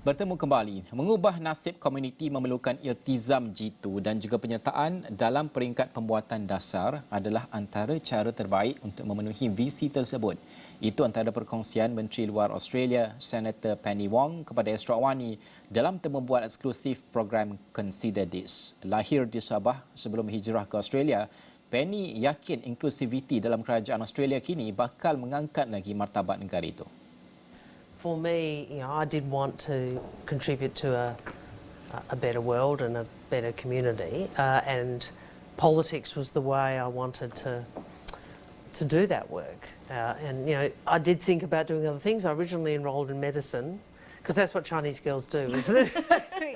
Bertemu kembali, mengubah nasib komuniti memerlukan iltizam jitu dan juga penyertaan dalam peringkat pembuatan dasar adalah antara cara terbaik untuk memenuhi visi tersebut. Itu antara perkongsian Menteri Luar Australia, Senator Penny Wong kepada Astro AWANI dalam temu bual eksklusif program Consider This. Lahir di Sabah sebelum hijrah ke Australia, Penny yakin inklusiviti dalam kerajaan Australia kini bakal mengangkat lagi martabat negara itu. For me, I did want to contribute to a better world and a better community, and politics was the way I wanted to do that work. And I did think about doing other things. I originally enrolled in medicine because that's what Chinese girls do, isn't it?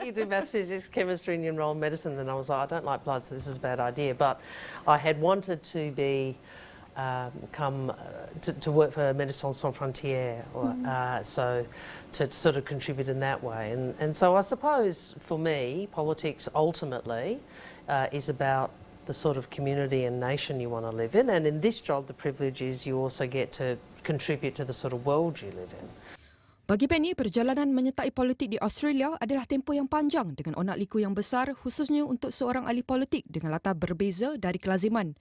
You do maths, physics, chemistry, and you enroll in medicine. And I was like, I don't like blood, so this is a bad idea. But I had wanted to be. To work for Médecins Sans Frontières, so to sort of contribute in that way. And so I suppose for me, politics ultimately is about the sort of community and nation you want to live in. And in this job, the privilege is you also get to contribute to the sort of world you live in. Bagi Penny, perjalanan menyertai politik di Australia adalah tempoh yang panjang dengan onak liku yang besar khususnya untuk seorang ahli politik dengan latar berbeza dari kelaziman.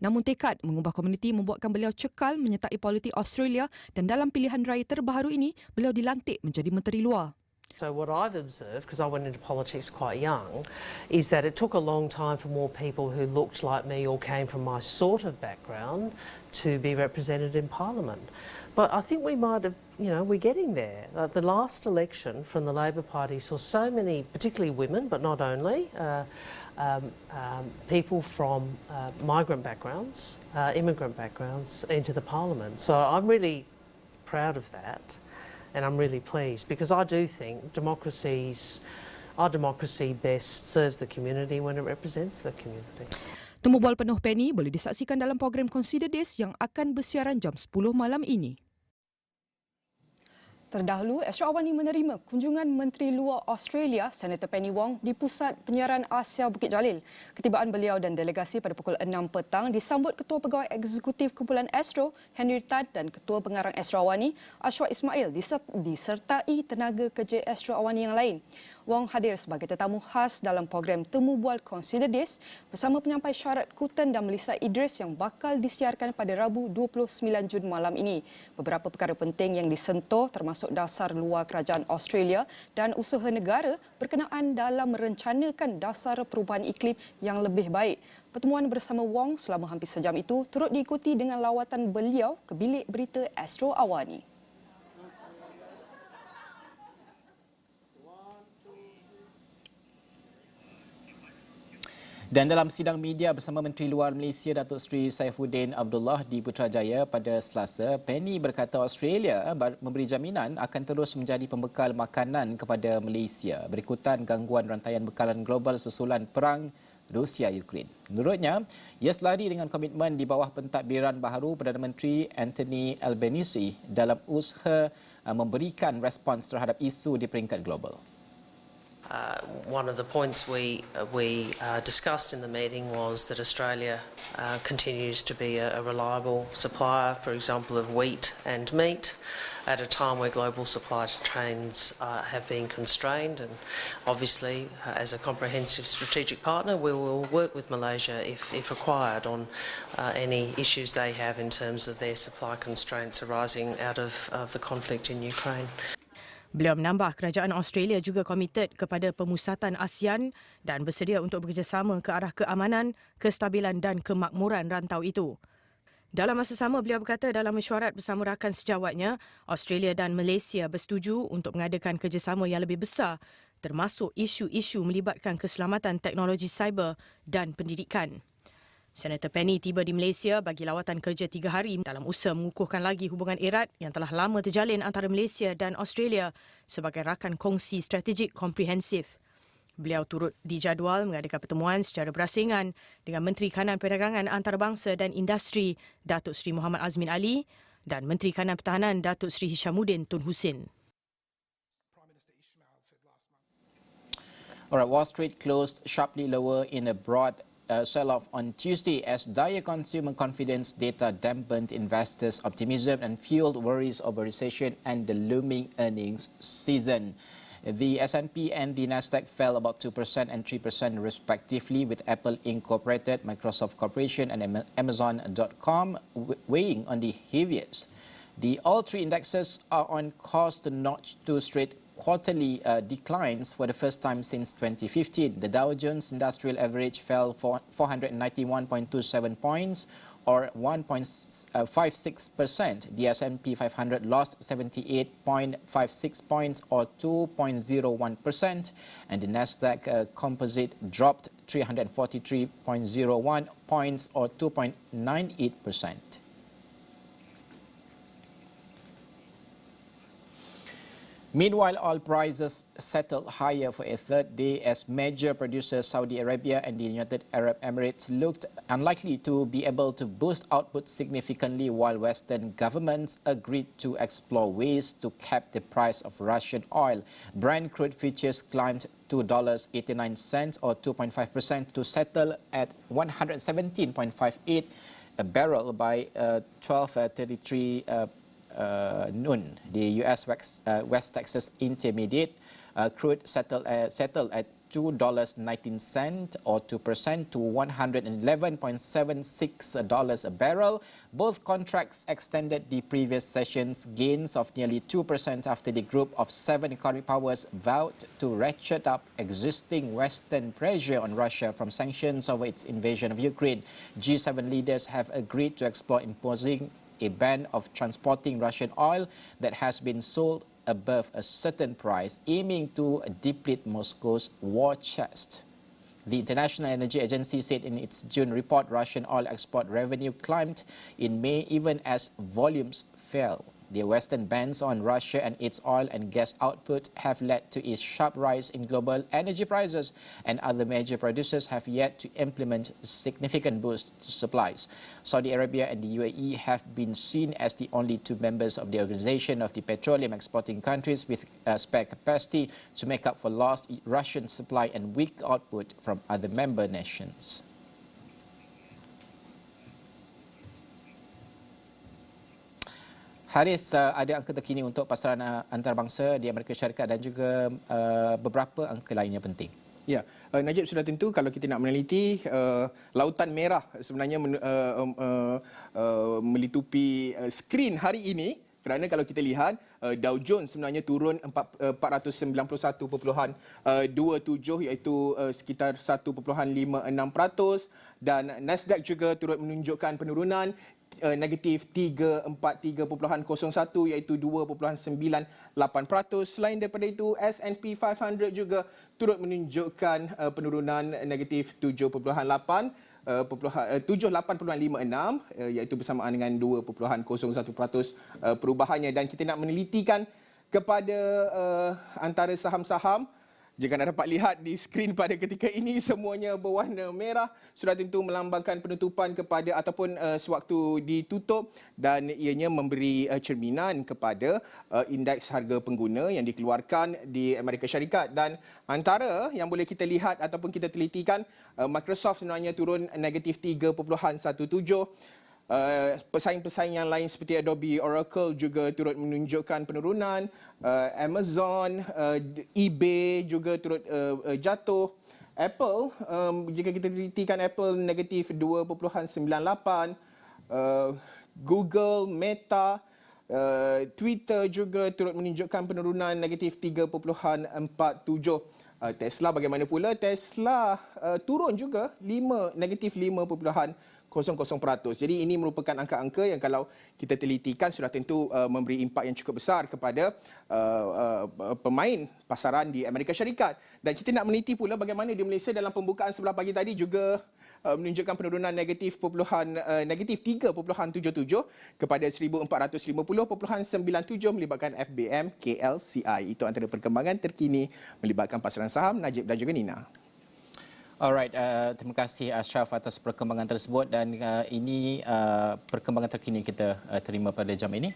Namun tekad mengubah komuniti membuatkan beliau cekal menyertai politik Australia dan dalam pilihan raya terbaru ini, beliau dilantik menjadi Menteri Luar. So what I've observed, because I went into politics quite young, is that it took a long time for more people who looked like me or came from my sort of background to be represented in Parliament. But I think we might have, we're getting there. The last election from the Labor Party saw so many, particularly women, but not only, people from migrant backgrounds, immigrant backgrounds into the Parliament. So I'm really proud of that. And I'm really pleased because I do think our democracy best serves the community when it represents the community. Temu bual penuh Penny boleh disaksikan dalam program Consider This yang akan bersiaran jam 10 malam ini. Terdahulu, Astro AWANI menerima kunjungan Menteri Luar Australia, Senator Penny Wong di Pusat Penyiaran Asia Bukit Jalil. Ketibaan beliau dan delegasi pada pukul 6 petang disambut Ketua Pegawai Eksekutif Kumpulan Astro, Henry Tad dan Ketua Pengarang Astro AWANI, Ashraf Ismail disertai tenaga kerja Astro AWANI yang lain. Wong hadir sebagai tetamu khas dalam program Temu Bual Consider This bersama penyampai syarat Kutan dan Melissa Idris yang bakal disiarkan pada Rabu 29 Jun malam ini. Beberapa perkara penting yang disentuh termasuk dasar luar kerajaan Australia dan usaha negara berkenaan dalam merencanakan dasar perubahan iklim yang lebih baik. Pertemuan bersama Wong selama hampir sejam itu turut diikuti dengan lawatan beliau ke bilik berita Astro AWANI. Dan dalam sidang media bersama Menteri Luar Malaysia Datuk Seri Saifuddin Abdullah di Putrajaya pada Selasa, Penny berkata Australia memberi jaminan akan terus menjadi pembekal makanan kepada Malaysia berikutan gangguan rantaian bekalan global susulan perang Rusia-Ukraine. Menurutnya, ia selari dengan komitmen di bawah pentadbiran baharu Perdana Menteri Anthony Albanese dalam usaha memberikan respons terhadap isu di peringkat global. One of the points we discussed in the meeting was that Australia continues to be a reliable supplier, for example, of wheat and meat, at a time where global supply chains have been constrained. And obviously, as a comprehensive strategic partner, we will work with Malaysia, if required, on any issues they have in terms of their supply constraints arising out of the conflict in Ukraine. Beliau menambah kerajaan Australia juga komited kepada pemusatan ASEAN dan bersedia untuk bekerjasama ke arah keamanan, kestabilan dan kemakmuran rantau itu. Dalam masa sama, beliau berkata dalam mesyuarat bersama rakan sejawatnya, Australia dan Malaysia bersetuju untuk mengadakan kerjasama yang lebih besar termasuk isu-isu melibatkan keselamatan teknologi cyber dan pendidikan. Senator Penny tiba di Malaysia bagi lawatan kerja 3 hari dalam usaha mengukuhkan lagi hubungan erat yang telah lama terjalin antara Malaysia dan Australia sebagai rakan kongsi strategik komprehensif. Beliau turut dijadual mengadakan pertemuan secara berasingan dengan Menteri Kanan Perdagangan Antarabangsa dan Industri Datuk Seri Muhammad Azmin Ali dan Menteri Kanan Pertahanan Datuk Seri Hishamuddin Tun Hussein. Alright, Wall Street closed sharply lower in a broad sell-off on Tuesday as dire consumer confidence data dampened investors' optimism and fueled worries over recession and the looming earnings season. The S&P and the Nasdaq fell about 2% and 3% respectively, with Apple Incorporated, Microsoft Corporation and Amazon.com weighing on the heaviest. All three indexes are on course to notch two straight quarterly declines for the first time since 2015. The Dow Jones Industrial Average fell 491.27 points, or 1.56%. The S&P 500 lost 78.56 points, or 2.01%, and the Nasdaq Composite dropped 343.01 points, or 2.98%. Meanwhile, oil prices settled higher for a third day as major producers Saudi Arabia and the United Arab Emirates looked unlikely to be able to boost output significantly, while Western governments agreed to explore ways to cap the price of Russian oil. Brent crude futures climbed $2.89, or 2.5%, to settle at 117.58 a barrel by 12:33 noon. The U.S. West Texas Intermediate crude settled at $2.19, or 2%, to $111.76 a barrel. Both contracts extended the previous session's gains of nearly 2% after the group of 7 economic powers vowed to ratchet up existing Western pressure on Russia from sanctions over its invasion of Ukraine. G7 leaders have agreed to explore imposing a ban of transporting Russian oil that has been sold above a certain price, aiming to deplete Moscow's war chest. The International Energy Agency said in its June report Russian oil export revenue climbed in May even as volumes fell. The Western bans on Russia and its oil and gas output have led to a sharp rise in global energy prices, and other major producers have yet to implement significant boosts to supplies. Saudi Arabia and the UAE have been seen as the only two members of the Organization of the Petroleum Exporting Countries with spare capacity to make up for lost Russian supply and weak output from other member nations. Haris, ada angka terkini untuk pasaran antarabangsa di Amerika Syarikat dan juga beberapa angka lainnya penting. Ya, Najib, sudah tentu kalau kita nak meneliti lautan merah sebenarnya melitupi skrin hari ini, kerana kalau kita lihat Dow Jones sebenarnya turun 491.27 iaitu sekitar 1.56%, dan Nasdaq juga turut menunjukkan penurunan negatif 343.01 iaitu 2.98%. Selain daripada itu, S&P 500 juga turut menunjukkan penurunan negatif 7.56 iaitu bersamaan dengan 2.01% perubahannya. Dan kita nak menelitikan kepada antara saham-saham. Jika anda dapat lihat di skrin pada ketika ini, semuanya berwarna merah, sudah tentu melambangkan penutupan kepada ataupun sewaktu ditutup, dan ianya memberi cerminan kepada indeks harga pengguna yang dikeluarkan di Amerika Syarikat. Dan antara yang boleh kita lihat ataupun kita telitikan, Microsoft sebenarnya turun negatif 3.17%. Pesaing-pesaing yang lain seperti Adobe, Oracle juga turut menunjukkan penurunan. Amazon, eBay juga turut jatuh. Apple, jika kita telitikan Apple negatif 2.98%. Google, Meta, Twitter juga turut menunjukkan penurunan negatif 3.47%. Tesla bagaimana pula? Tesla turun juga negatif 5.00%. Jadi ini merupakan angka-angka yang kalau kita telitikan sudah tentu memberi impak yang cukup besar kepada pemain pasaran di Amerika Syarikat. Dan kita nak meneliti pula bagaimana di Malaysia dalam pembukaan sebelah pagi tadi juga menunjukkan penurunan negatif 3.77 kepada 1450.97 melibatkan FBM KLCI. Itu antara perkembangan terkini melibatkan pasaran saham. Najib dan juga Nina. Alright, terima kasih Asyraf atas perkembangan tersebut, dan ini perkembangan terkini kita terima pada jam ini.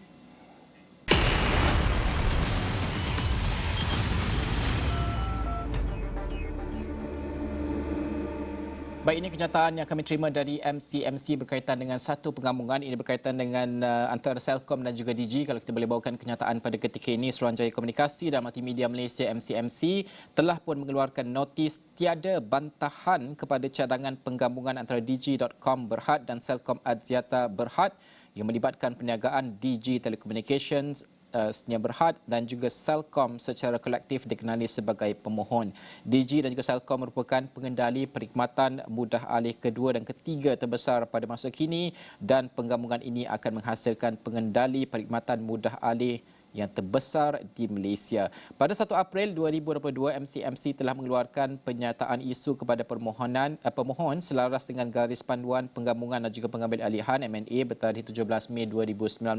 Baik, ini kenyataan yang kami terima dari MC berkaitan dengan satu penggabungan. Ini berkaitan dengan antara Celcom dan juga Digi. Kalau kita boleh bawakan kenyataan pada ketika ini, Suruhanjaya Komunikasi dan Multimedia Malaysia MC telah pun mengeluarkan notis tiada bantahan kepada cadangan penggabungan antara Digi.com Berhad dan Celcom Axiata Berhad yang melibatkan perniagaan Digi Telecommunications Senia Berhad dan juga Celcom secara kolektif dikenali sebagai pemohon. Digi dan juga Celcom merupakan pengendali perkhidmatan mudah alih kedua dan ketiga terbesar pada masa kini dan penggabungan ini akan menghasilkan pengendali perkhidmatan mudah alih yang terbesar di Malaysia. Pada 1 April 2022, MC telah mengeluarkan pernyataan isu kepada pemohon selaras dengan garis panduan penggabungan dan juga pengambil alihan M&A bertarikh 17 Mei 2019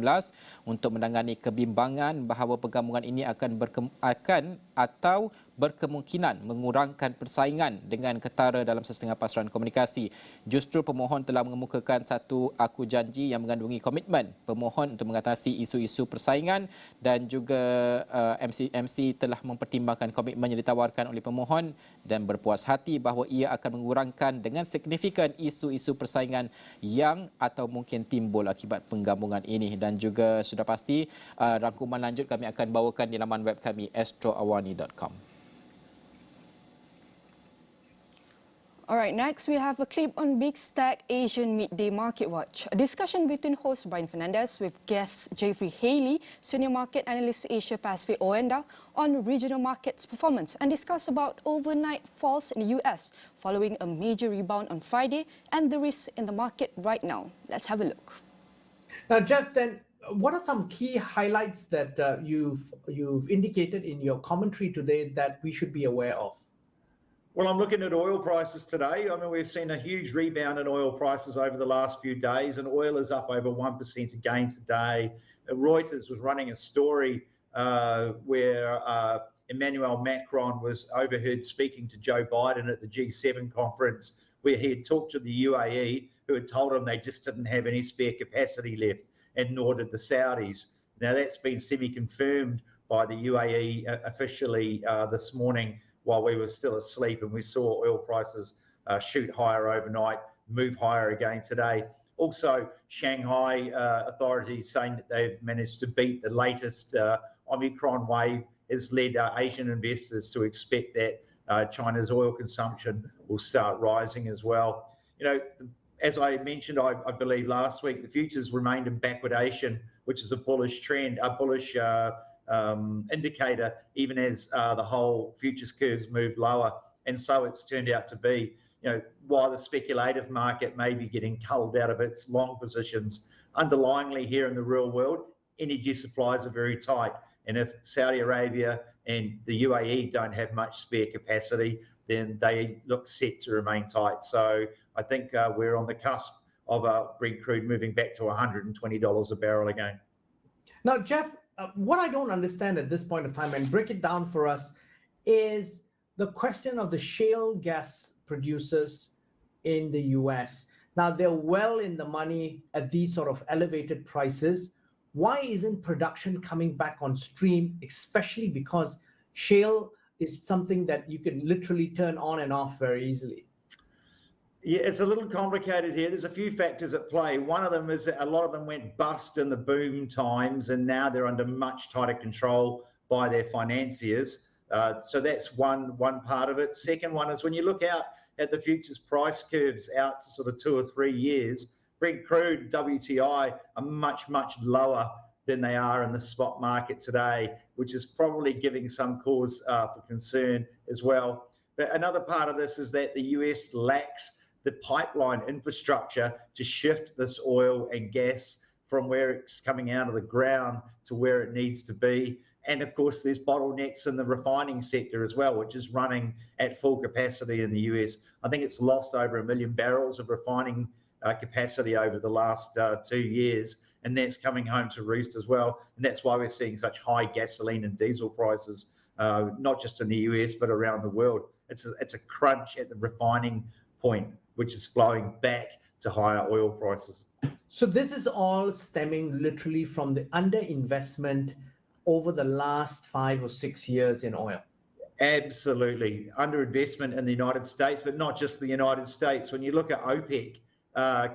untuk menangani kebimbangan bahawa penggabungan ini akan berkemungkinan mengurangkan persaingan dengan ketara dalam sesetengah pasaran komunikasi. Justru pemohon telah mengemukakan satu aku janji yang mengandungi komitmen pemohon untuk mengatasi isu-isu persaingan dan juga MC telah mempertimbangkan komitmen yang ditawarkan oleh pemohon dan berpuas hati bahawa ia akan mengurangkan dengan signifikan isu-isu persaingan yang atau mungkin timbul akibat penggabungan ini. Dan juga sudah pasti rangkuman lanjut kami akan bawakan di laman web kami astroawani.com. Alright, next we have a clip on Biztech Asian Midday Market Watch. A discussion between host Brian Fernandez with guest Jeffrey Haley, Senior Market Analyst Asia Pacific ONDA, on regional markets performance and discuss about overnight falls in the US following a major rebound on Friday and the risks in the market right now. Let's have a look. Now, Jeff, then what are some key highlights that you've indicated in your commentary today that we should be aware of? Well, I'm looking at oil prices today. I mean, we've seen a huge rebound in oil prices over the last few days, and oil is up over 1% again today. Reuters was running a story where Emmanuel Macron was overheard speaking to Joe Biden at the G7 conference, where he had talked to the UAE, who had told him they just didn't have any spare capacity left, and nor did the Saudis. Now, that's been semi-confirmed by the UAE officially this morning, while we were still asleep, and we saw oil prices shoot higher overnight, move higher again today. Also, Shanghai authorities saying that they've managed to beat the latest Omicron wave has led Asian investors to expect that China's oil consumption will start rising as well. You know, as I mentioned, I believe last week, the futures remained in backwardation, which is a bullish trend, a bullish indicator, even as the whole futures curves move lower. And so it's turned out to be, you know, while the speculative market may be getting culled out of its long positions, underlyingly here in the real world, energy supplies are very tight. And if Saudi Arabia and the UAE don't have much spare capacity, then they look set to remain tight. So I think we're on the cusp of Brent crude moving back to $120 a barrel again. Now, Jeff, what I don't understand at this point of time, and break it down for us, is the question of the shale gas producers in the US. Now, they're well in the money at these sort of elevated prices. Why isn't production coming back on stream, especially because shale is something that you can literally turn on and off very easily? Yeah, it's a little complicated here. There's a few factors at play. One of them is that a lot of them went bust in the boom times, and now they're under much tighter control by their financiers. So that's one part of it. Second one is when you look out at the futures price curves out to sort of 2 or 3 years, Brent crude, WTI are much, much lower than they are in the spot market today, which is probably giving some cause for concern as well. But another part of this is that the US lacks the pipeline infrastructure to shift this oil and gas from where it's coming out of the ground to where it needs to be. And of course, there's bottlenecks in the refining sector as well, which is running at full capacity in the US. I think it's lost over 1 million barrels of refining capacity over the last 2 years, and that's coming home to roost as well. And that's why we're seeing such high gasoline and diesel prices, not just in the US, but around the world. It's a crunch at the refining point, which is flowing back to higher oil prices. So this is all stemming literally from the underinvestment over the last 5 or 6 years in oil. Absolutely. Underinvestment in the United States, but not just the United States. When you look at OPEC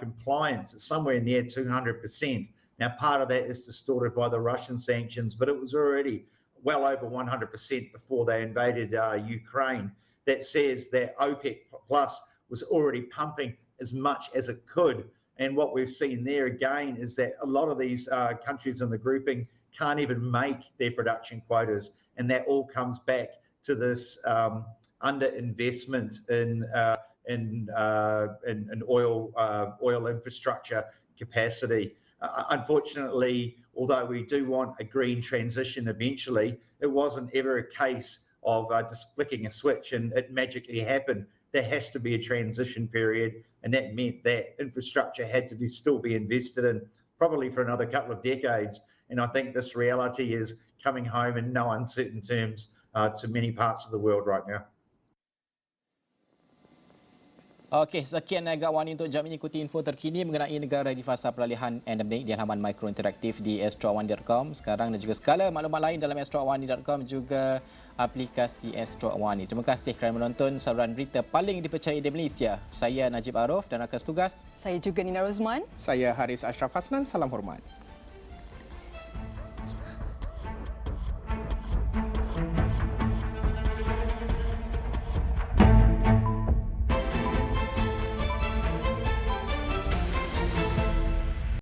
compliance, it's somewhere near 200%. Now, part of that is distorted by the Russian sanctions, but it was already well over 100% before they invaded Ukraine. That says that OPEC Plus was already pumping as much as it could. And what we've seen there again is that a lot of these countries in the grouping can't even make their production quotas. And that all comes back to this underinvestment in oil infrastructure capacity. Unfortunately, although we do want a green transition eventually, it wasn't ever a case of just flicking a switch and it magically happened. There has to be a transition period, and that meant that infrastructure had to still be invested in, probably for another couple of decades. And I think this reality is coming home in no uncertain terms to many parts of the world right now. Okey, sekian Niaga AWANI untuk jam ini. Ikuti info terkini mengenai negara di fasa peralihan endemik di halaman mikro interaktif di astroawani.com sekarang, dan juga segala maklumat lain dalam astroawani.com, juga aplikasi Astro Awani. Terima kasih kerana menonton saluran berita paling dipercayai di Malaysia. Saya Najib Aroff dan rakan setugas. Saya juga Nina Rozman. Saya Harits Asyraf Hasnan. Salam hormat.